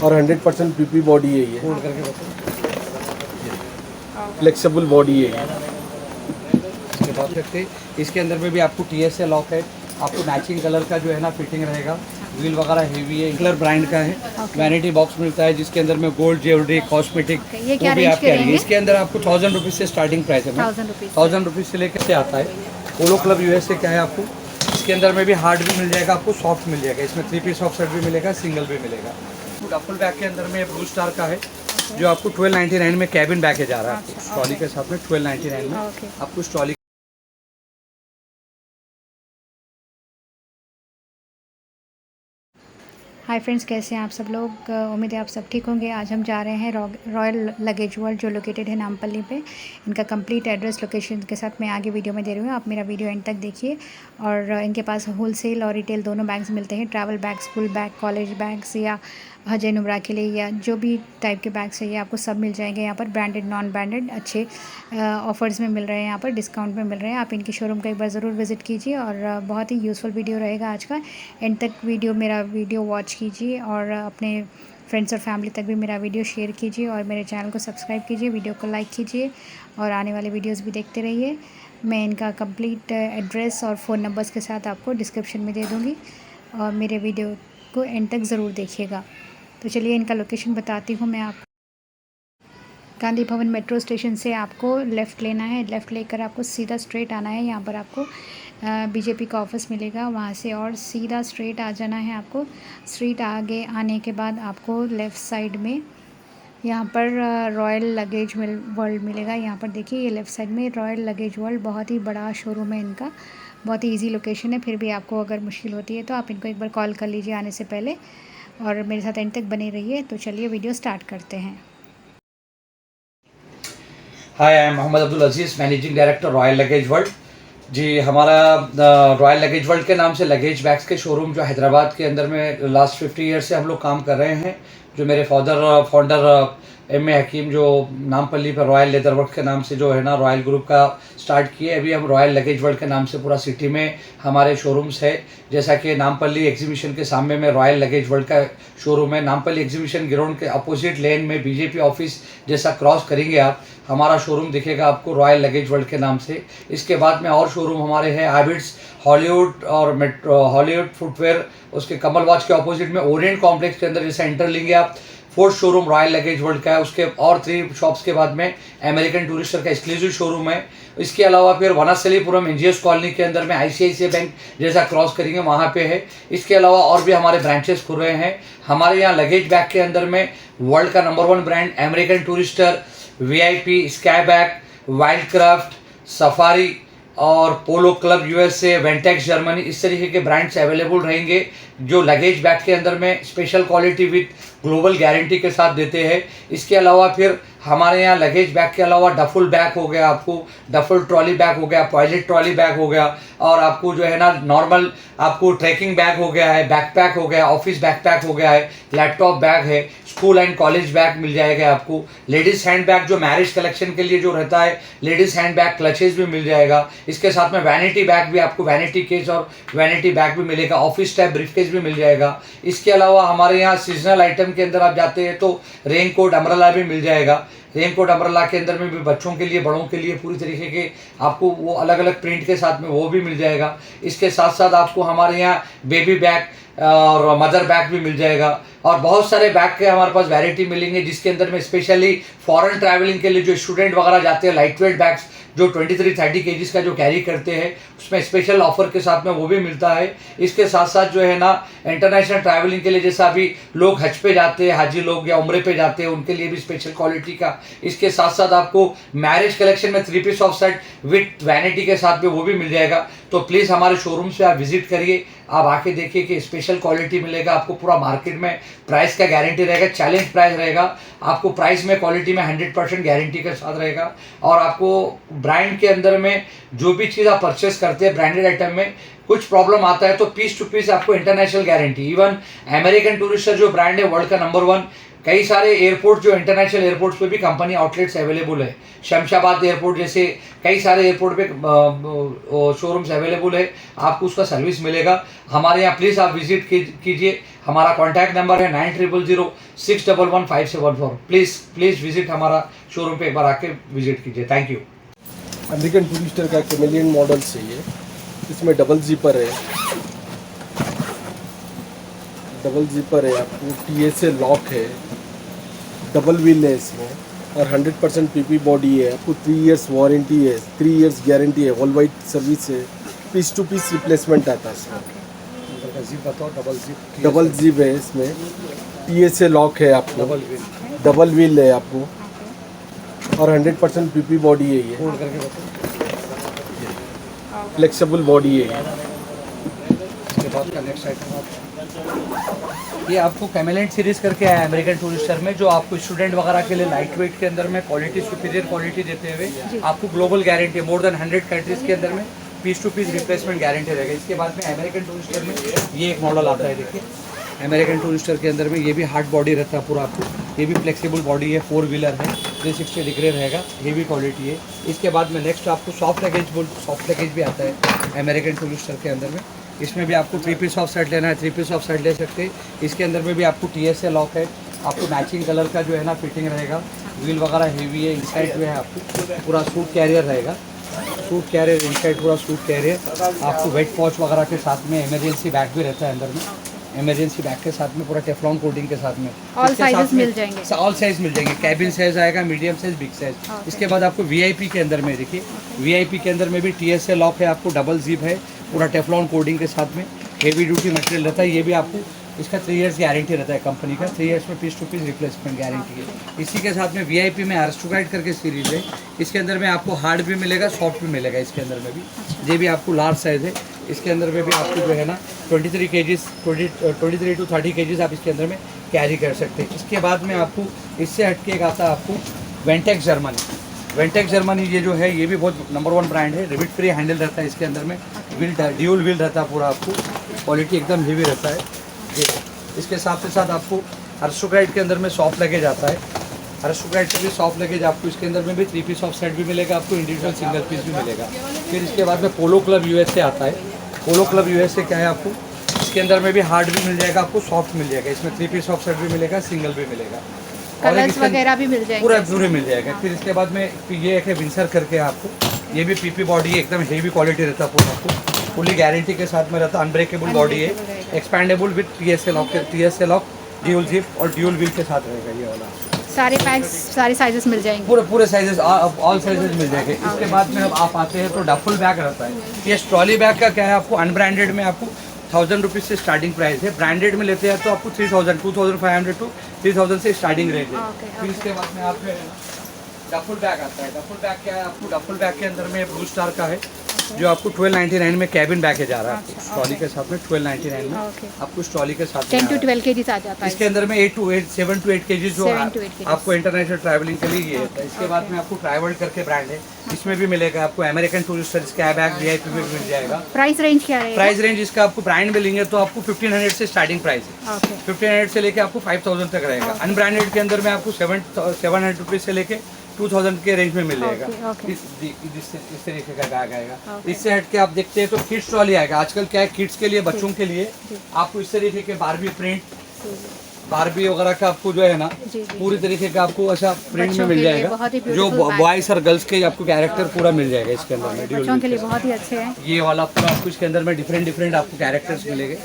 और 100% PP body है ये, फोल्ड करके बताओ। फ्लेक्सिबल बॉडी है ये। इसके बाद देखते हैं, इसके अंदर में भी आपको TSA लॉक है, आपको मैचिंग कलर का जो है ना फिटिंग रहेगा, व्हील वगैरह हेवी है, कलर ब्रांड का है। वैनिटी बॉक्स मिलता है जिसके अंदर में गोल्ड ज्वेलरी कॉस्मेटिक ये क्या वो भी रेंज आप के कह रही है। रहेंगे? इसके अंदर आपको 1000 रुपीज़ से स्टार्टिंग प्राइस है। 1000 रुपीज़ 1000 रुपीज़ से लेकर से आता है। पोलो क्लब USA क्या है आपको, इसके अंदर में भी हार्ड भी मिल जाएगा, आपको सॉफ्ट मिल जाएगा। इसमें 3 पीस ऑफ सेट भी मिलेगा, सिंगल भी मिलेगा। डफल बैग के अंदर में ब्लू स्टार का है जो आपको 1299 में कैबिन बैग जा रहा है आपको ट्रॉली के साथ में 1299 में आपको ट्रॉली। हाय फ्रेंड्स, कैसे हैं आप सब लोग? उम्मीद है आप सब ठीक होंगे। आज हम जा रहे हैं रॉयल लगेज वर्ल्ड जो लोकेटेड है नामपल्ली पे। इनका कंप्लीट एड्रेस लोकेशन के साथ मैं आगे वीडियो में दे रही हूँ, आप मेरा वीडियो एंड तक देखिए। और इनके पास होलसेल और रिटेल दोनों बैग्स मिलते हैं। Travel bag, school bag, college bags या हज एंड उम्रा के लिए या जो भी टाइप के बैग्स चाहिए आपको सब मिल जाएंगे यहाँ पर। ब्रांडेड, नॉन ब्रांडेड अच्छे ऑफर्स में मिल रहे हैं, यहाँ पर डिस्काउंट में मिल रहे हैं। आप इनकी शोरूम का एक बार ज़रूर विज़िट कीजिए और बहुत ही यूज़फुल वीडियो रहेगा आज का। एंड तक मेरा वीडियो वॉच कीजिए और अपने फ्रेंड्स और फैमिली तक भी मेरा वीडियो शेयर कीजिए और मेरे चैनल को सब्सक्राइब कीजिए, वीडियो को लाइक कीजिए और आने वाले वीडियोस भी देखते रहिए। मैं इनका कंप्लीट एड्रेस और फ़ोन नंबर्स के साथ आपको डिस्क्रिप्शन में दे दूँगी और मेरे वीडियो को एंड तक ज़रूर देखिएगा। तो चलिए इनका लोकेशन बताती हूँ मैं आपको। गांधी भवन मेट्रो स्टेशन से आपको लेफ़्ट लेना है। लेफ़्ट लेकर आपको सीधा स्ट्रेट आना है। यहाँ पर आपको बीजेपी का ऑफिस मिलेगा, वहाँ से और सीधा स्ट्रेट आ जाना है आपको। स्ट्रेट आगे आने के बाद आपको लेफ़्ट साइड में यहाँ पर रॉयल लगेज वर्ल्ड मिलेगा। यहाँ पर देखिए, ये लेफ़्ट साइड में रॉयल लगेज वर्ल्ड, बहुत ही बड़ा शोरूम है इनका। बहुत ही ईजी लोकेशन है। फिर भी आपको अगर मुश्किल होती है तो आप इनको एक बार कॉल कर लीजिए आने से पहले और मेरे साथ एंड तक बने रहिए। तो चलिए वीडियो स्टार्ट करते हैं। Hi, I am Mohammed Abdul Aziz, managing director royal luggage world. जी, हमारा रॉयल लगेज वर्ल्ड के नाम से लगेज बैग्स के शोरूम जो हैदराबाद के अंदर में लास्ट 50 ईयर से हम लोग काम कर रहे हैं। जो मेरे फाउंडर MA हकीम जो नामपल्ली पर रॉयल लेदर वर्क के नाम से जो है ना रॉयल ग्रुप का स्टार्ट किए। अभी हम रॉयल लगेज वर्ल्ड के नाम से पूरा सिटी में हमारे शोरूम्स है। जैसा कि नामपल्ली एग्जीबिशन के सामने में रॉयल लगेज वर्ल्ड का शोरूम है। नामपल्ली एग्जीबिशन ग्राउंड के अपोजिट लेन में बीजेपी ऑफिस जैसा क्रॉस करेंगे आप, हमारा शोरूम दिखेगा आपको रॉयल लगेज वर्ल्ड के नाम से। इसके बाद में और शोरूम हमारे हैं हैबिट्स, हॉलीवुड और मेट्रो, हॉलीवुड फुटवेयर, उसके कमल वॉच के ऑपोजिट में ओरिएंट कॉम्प्लेक्स के अंदर जैसा एंटर लेंगे आप, 4th showroom royal luggage world का है। उसके और 3 शॉप्स के बाद में अमेरिकन टूरिस्टर का एक्सक्लूसिव शोरूम है। इसके अलावा फिर वनस्थलीपुरम NGS कॉलोनी के अंदर में ICICI बैंक जैसा क्रॉस करेंगे वहाँ पे है। इसके अलावा और भी हमारे ब्रांचेस खुल रहे हैं। हमारे यहाँ लगेज बैग के अंदर में वर्ल्ड का number 1 brand American Tourister, VIP, Sky bag, Wildcraft, Safari और Polo Club USA, Ventex Germany, इस तरीके के ब्रांड्स अवेलेबल रहेंगे जो लगेज बैग के अंदर में special quality with global guarantee के साथ देते हैं। इसके अलावा फिर हमारे यहाँ लगेज बैग के अलावा डफल बैग हो गया, आपको डफल ट्रॉली बैग हो गया, टॉयलेट ट्रॉली बैग हो गया और आपको जो है ना नॉर्मल आपको ट्रैकिंग बैग हो गया है, बैकपैक हो गया, ऑफिस बैकपैक हो गया है, लैपटॉप बैग है, स्कूल एंड कॉलेज बैग मिल जाएगा आपको। लेडीज़ हैंड बैग जो मैरिज कलेक्शन के लिए जो रहता है, लेडीज़ हैंड बैग क्लचेज भी मिल जाएगा। इसके साथ में वैनिटी बैग भी आपको, वैनिटी केस और वैनिटी बैग भी मिलेगा, ऑफिस टाइप ब्रीफकेस भी मिल जाएगा। इसके अलावा हमारे यहाँ सीजनल आइटम के अंदर आप जाते हैं तो रेनकोट, अम्ब्रेला भी मिल जाएगा। रेनकोट अम्ब्रेला के अंदर में भी बच्चों के लिए, बड़ों के लिए पूरी तरीके के आपको वो अलग अलग प्रिंट के साथ में वो भी मिल जाएगा। इसके साथ साथ आपको हमारे यहाँ बेबी बैग और मदर बैग भी मिल जाएगा और बहुत सारे बैग के हमारे पास वैरायटी मिलेंगे जिसके अंदर में स्पेशली फॉरेन ट्रैवलिंग के लिए जो स्टूडेंट वगैरह जाते हैं, लाइट वेट बैग्स जो 23-30 kgs का जो कैरी करते हैं उसमें स्पेशल ऑफर के साथ में वो भी मिलता है। इसके साथ साथ जो है ना इंटरनेशनल ट्रैवलिंग के लिए जैसा अभी लोग हज पे जाते हैं, हाजी लोग या उम्रे पे जाते हैं, उनके लिए भी स्पेशल क्वालिटी का। इसके साथ साथ आपको मैरिज कलेक्शन में 3 piece of set with vanity के साथ में वो भी मिल जाएगा। तो प्लीज़ हमारे शोरूम से आप विजिट करिए, आप आके देखिए कि स्पेशल क्वालिटी मिलेगा आपको। पूरा मार्केट में प्राइस का गारंटी रहेगा, चैलेंज प्राइस रहेगा आपको। प्राइस में, क्वालिटी में 100% गारंटी के साथ रहेगा और आपको ब्रांड के अंदर में जो भी चीज़ आप परचेस करते हैं ब्रांडेड आइटम में कुछ प्रॉब्लम आता है तो पीस टू पीस आपको international guarantee. Even American Tourister जो ब्रांड है वर्ल्ड का नंबर 1, कई सारे एयरपोर्ट जो इंटरनेशनल एयरपोर्ट्स पे भी कंपनी आउटलेट्स अवेलेबल है। शमशाबाद एयरपोर्ट जैसे कई सारे एयरपोर्ट पे शोरूम्स अवेलेबल है, आपको उसका सर्विस मिलेगा। हमारे यहाँ प्लीज़ आप विजिट कीजिए। हमारा कॉन्टैक्ट नंबर है 9000611574। प्लीज़ विजिट हमारा शोरूम पे एक बार आके विजिट कीजिए। Thank you. अमेरिकन टूरिस्टर का कैमेलियन मॉडल चाहिए, इसमें डबल जिपर है, आपको TSA लॉक है, डबल व्हील है इसमें और 100% PP बॉडी है। आपको 3 इयर्स वारंटी है, 3 इयर्स गारंटी है, ऑल वाइट सर्विस है, पीस टू पीस रिप्लेसमेंट आता है इसमें। जिप बताओ। डबल जिप है इसमें, TSA लॉक है आपको, डबल व्हील है आपको और 100% PP बॉडी है ये, फोल्ड करके बताओ। फ्लेक्सिबल बॉडी है ये। इसके बाद का नेक्स्ट आइटम ये आपको कैमेलेंट सीरीज करके आया है अमेरिकन टूरिस्टर में, जो आपको स्टूडेंट वगैरह के लिए लाइट वेट के अंदर में क्वालिटी सुपीरियर क्वालिटी देते हुए आपको global guarantee more than 100 countries के अंदर में piece to piece replacement guarantee रहेगा। इसके बाद में अमेरिकन टूरिस्टर में ये एक मॉडल आता है, देखिए अमेरिकन टूरिस्टर के अंदर में ये भी हार्ड बॉडी रहता है पूरा आपको, ये भी फ्लेक्सिबल बॉडी है, 4 व्हीलर है, 360 डिग्री रहेगा, हेवी क्वालिटी है। इसके बाद में नेक्स्ट आपको सॉफ्ट लगेज भी आता है अमेरिकन टूरिस्टर के अंदर में। इसमें भी आपको 3 पीस ऑफ सेट लेना है, 3 पीस ऑफ सेट ले सकते हैं। इसके अंदर में भी आपको TSA लॉक है, आपको मैचिंग कलर का जो है ना फिटिंग रहेगा, व्हील वगैरह हेवी है। इनसाइड में है आपको पूरा सूट कैरियर रहेगा, सूट कैरियर इनसाइड पूरा सूट कैरियर। आपको वेट पॉच वगैरह के साथ में इमरजेंसी बैग भी रहता है अंदर में, इमरजेंसी बैग के साथ में पूरा टेफ्लॉन कोटिंग के साथ में। ऑल साइजेस मिल जाएंगे, ऑल साइज मिल जाएंगे। कैबिन साइज आएगा, मीडियम साइज, बिग साइज। इसके बाद आपको VIP के अंदर में देखिए, VIP के अंदर में भी TSA लॉक है, आपको डबल जिप है, पूरा टेफ्लॉन कोटिंग के साथ में, हेवी ड्यूटी मटेरियल रहता है। ये भी आपको इसका 3 इयर्स गारंटी रहता है कंपनी का, 3 इयर्स में piece to piece replacement guarantee है। इसी के साथ में VIP में अरिस्टोक्रेट करके सीरीज है, इसके अंदर में आपको हार्ड भी मिलेगा, सॉफ्ट भी मिलेगा। इसके अंदर में भी ये भी आपको लार्ज साइज है। इसके अंदर में भी आपको जो है ना 23 to 30 kgs आप इसके अंदर में कैरी कर सकते हैं। इसके बाद में आपको इससे हटके एक आता है आपको वेंटेक्स जर्मनी। ये जो है ये भी बहुत नंबर 1 ब्रांड है, रिविट फ्री हैंडल रहता है इसके अंदर में, ड्यूल व्हील रहता है पूरा, आपको क्वालिटी एकदम हेवी रहता है ये। इसके साथ आपको अरिस्टोक्रेट के अंदर में सॉफ्ट लगेज आता है, अरिस्टोक्रेट का भी सॉफ्ट लगेज आपको इसके अंदर में भी 3 पीस ऑफ सेट भी मिलेगा, आपको इंडिविजुअल सिंगल पीस भी मिलेगा। फिर इसके बाद में पोलो क्लब USA आता है। पोलो क्लब USA क्या है आपको, इसके अंदर में भी हार्ड भी मिल जाएगा, आपको सॉफ्ट मिल जाएगा, इसमें 3 पीस ऑफ सेट भी मिलेगा, सिंगल भी मिलेगा, कलर्स वगैरह भी मिल जाएंगे पूरे मिल जाएगा। फिर इसके बाद में ये एक है विंसर करके आपको, ये भी PP बॉडी है, एकदम हेवी क्वालिटी रहता है पूरा, आपको फुली गारंटी के साथ में रहता है, अनब्रेकेबल बॉडी है, expandable with TSA lock, dual zip और ड्यूल व्हील के साथ रहेगा ये वाला। सारे पैक्स सारे साइजेस मिल जाएंगे, पूरे साइजेस, ऑल साइजेस मिल जाएंगे। इसके बाद में अब आप आते हैं तो डफल बैग रहता है। ये ट्रॉली बैग का क्या है, आपको अनब्रांडेड में आपको 1000 रुपीज़ से स्टार्टिंग प्राइस है, ब्रांडेड में लेते हैं तो आपको 3000, 2500 to 3000 से स्टार्टिंग रेंज है। फिर इसके बाद में आप डफल बैग आता है। डफल बैग क्या है, आपको डफल बैग के अंदर में ब्लू स्टार का है, जो आपको 1299 में कैबिन बैग जा रहा है, ट्रॉली के साथ में 1299 में आपको ट्रॉली के साथ 10 to 12 kgs आ जाता है। इसके अंदर में 7 to 8 kg जो आपको इंटरनेशनल ट्रैवलिंग के लिए ये होता है। इसके बाद में आपको ट्राइवर्ल्ड करके ब्रांड है, इसमें भी मिलेगा आपको American Tourister Sky bag VIP में भी मिल जाएगा। प्राइस रेंज क्या है? प्राइस रेंज इसका आपको ब्रांड में लेंगे तो आपको 1500 से स्टार्टिंग प्राइस है, 1500 से लेके आपको 5000 तक रहेगा। अनब्रांडेड के अंदर में आपको 700 रुपीज़ से लेके 2000 के रेंज में मिल जाएगा। इस तरीके का बैग आएगा। इससे हट के आप देखते हैं तो किड्स ट्रॉली आएगा। आजकल क्या है, किड्स के लिए, बच्चों के लिए आपको इस तरीके के बारबी प्रिंट, बारबी वगैरह का आपको जो है ना पूरी तरीके का आपको ऐसा प्रिंट में मिल जाएगा, जो बॉयज और गर्ल्स के आपको कैरेक्टर पूरा मिल जाएगा इसके अंदर में। बच्चों के लिए बहुत ही अच्छे हैं ये वाला पूरा आपको इसके अंदर में डिफरेंट आपको कैरेक्टर्स मिलेंगे,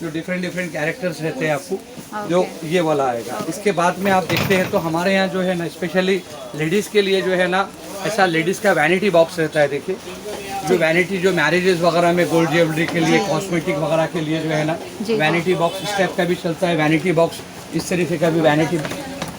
जो डिफरेंट कैरेक्टर्स रहते हैं आपको, जो ये वाला आएगा। इसके बाद में आप देखते हैं तो हमारे यहाँ जो है ना स्पेशली लेडीज़ के लिए जो है ना ऐसा लेडीज़ का वैनिटी बॉक्स रहता है। देखिए जो वैनिटी, जो मैरिजेस वगैरह में गोल्ड ज्वेलरी के लिए, कॉस्मेटिक वगैरह के लिए जो है ना वैनिटी बॉक्स इस टाइप का भी चलता है। वैनिटी बॉक्स इस तरीके का भी वैनिटी,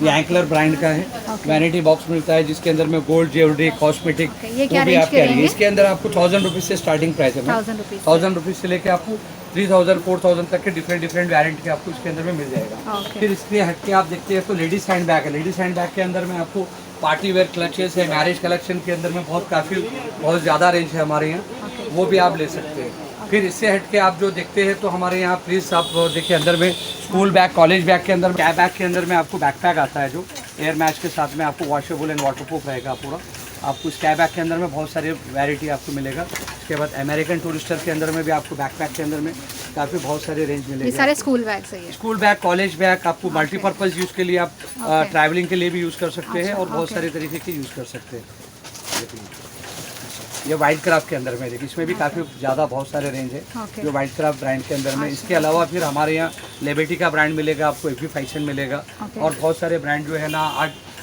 ये एंकलर ब्रांड का है, वैनिटी बॉक्स मिलता है जिसके अंदर में गोल्ड ज्वेलरी, कॉस्मेटिक, वो भी आप कह रही है। इसके अंदर आपको 1000 रुपीज़ से स्टार्टिंग प्राइस है, 1000 रुपीज़ से लेके आपको 3000 4000 तक के डिफरेंट वैरायटी के आपको इसके अंदर में मिल जाएगा। फिर इसके हटके आप देखते हैं तो लेडीज़ हैंड बैग है। लेडीज़ हैंड बैग के अंदर में आपको पार्टी वेयर क्लचेस है, मैरिज कलेक्शन के अंदर में बहुत ज़्यादा रेंज है हमारे यहाँ, वो भी आप ले सकते हैं। फिर इससे हट के आप जो देखते हैं तो हमारे यहाँ प्लीज़ आप देखिए अंदर में स्कूल बैग, कॉलेज बैग के अंदर, कैब बैग के अंदर में आपको बैकपैक आता है जो एयर मैच के साथ में आपको वॉशेबल एंड वाटरप्रूफ रहेगा पूरा। आपको इस कैब बैग के अंदर में बहुत सारे वैरायटी आपको मिलेगा। इसके बाद अमेरिकन टूरिस्टर के अंदर में भी आपको बैकपैक के अंदर में काफ़ी बहुत सारे रेंज ये मिलेंगे। सारे स्कूल बैग सही है। स्कूल बैग, कॉलेज बैग आपको मल्टीपर्पज़ यूज़ के लिए आप ट्रैवलिंग के लिए भी यूज़ कर सकते हैं और बहुत सारे तरीके के यूज़ कर सकते हैं। ये वाइट क्राफ्ट के अंदर में देखिए, इसमें भी काफ़ी ज़्यादा बहुत सारे रेंज है जो वाइट क्राफ्ट ब्रांड के अंदर में। इसके अलावा फिर हमारे यहाँ लिबर्टी का ब्रांड मिलेगा, आपको एफी फैशन मिलेगा और बहुत सारे ब्रांड जो है ना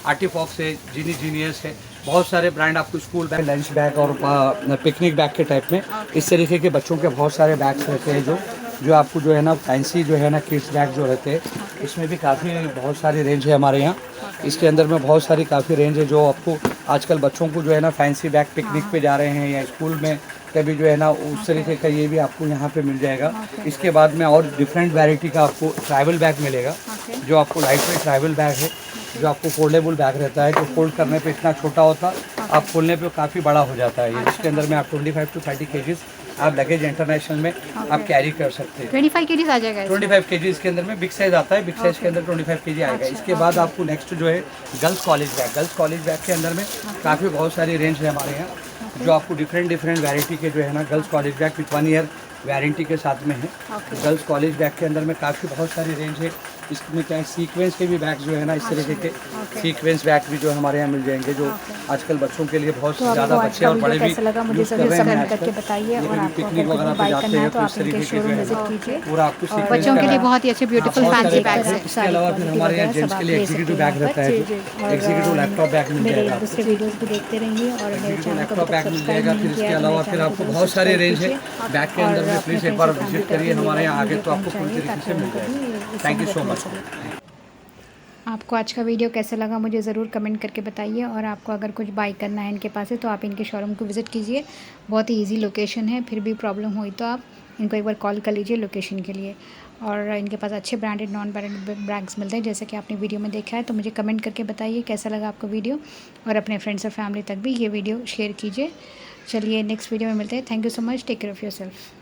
आर्टिफॉक्स है, जीनियस है, बहुत सारे ब्रांड आपको स्कूल बैग, लंच बैग और पिकनिक बैग के टाइप में इस तरीके के बच्चों के बहुत सारे बैग्स रहते हैं जो आपको जो है ना फैंसी जो है ना किड्स बैग जो रहते हैं, इसमें भी काफ़ी बहुत सारी रेंज है हमारे यहाँ। इसके अंदर में बहुत सारी काफ़ी रेंज है जो आपको आजकल बच्चों को जो है ना फैंसी बैग पिकनिक पे जा रहे हैं या स्कूल में कभी जो है ना उस तरीके का ये भी आपको यहाँ पे मिल जाएगा। इसके बाद में और डिफरेंट वैरायटी का आपको ट्रैवल बैग मिलेगा जो आपको लाइट वेट ट्रैवल बैग है जो आपको फोल्डेबल बैग रहता है, जो फोल्ड करने पे इतना छोटा होता आप खोलने पे काफ़ी बड़ा हो जाता है ये। इसके अंदर में आप 25 to 30 kgs आप लगेज इंटरनेशनल में आप कैरी कर सकते हैं। 25 kgs आ जाएगा। 25 kg के अंदर में बिग साइज आता है, बिग साइज के अंदर 25 kg आएगा। इसके बाद आपको नेक्स्ट जो है गर्ल्स कॉलेज बैग के अंदर में काफ़ी बहुत सारी रेंज है हमारे यहाँ जो आपको डिफरेंट वैरायटी के जो है ना girls college bag with 1 year warranty के साथ में है। गर्ल्स कॉलेज बैग के अंदर में काफ़ी बहुत सारी रेंज है। इसमें क्या है सीक्वेंस के भी बैग जो है ना इस तरीके के सीक्वेंस बैग भी जो हमारे यहाँ मिल जाएंगे जो आजकल बच्चों के लिए बहुत ज़्यादा बच्चे और बड़े भी यूज़ कर रहे हैं करके बताइए और आपको पिकनिक वगैरह पे जाते हैं तो इस तरीके के जो है पूरा आपको सीक्वेंस बच्चों के लिए बहुत ही अच्छे ब्यूटीफुल फैंसी बैग है। इसके अलावा फिर हमारे यहाँ जेंट्स के लिए एग्जीक्यूटिव बैग रहता है, एग्जीक्यूटिव लैपटॉप बैग मिल जाएगा, दूसरे वीडियोस भी देखते रहिए और मेरे चैनल को लैपटॉप बैग मिल जाएगा। फिर इसके अलावा फिर आपको बहुत सारे रेंज है बैग के अंदर में। प्लीज़ एक बार विजिट करिए हमारे यहाँ आगे तो आपको पूरी तरीके से मिल जाएगा। Thank you so much. आपको आज का वीडियो कैसा लगा मुझे ज़रूर कमेंट करके बताइए और आपको अगर कुछ बाई करना है इनके पास है तो आप इनके शोरूम को विज़िट कीजिए। बहुत ही इजी लोकेशन है, फिर भी प्रॉब्लम हुई तो आप इनको एक बार कॉल कर लीजिए लोकेशन के लिए। और इनके पास अच्छे ब्रांडेड नॉन ब्रांडेड बैग्स मिलते हैं जैसे कि आपने वीडियो में देखा है। तो मुझे कमेंट करके बताइए कैसा लगा आपको वीडियो और अपने फ्रेंड्स और फैमिली तक भी ये वीडियो शेयर कीजिए। चलिए नेक्स्ट वीडियो में मिलते हैं। Thank you so much. Take care of yourself.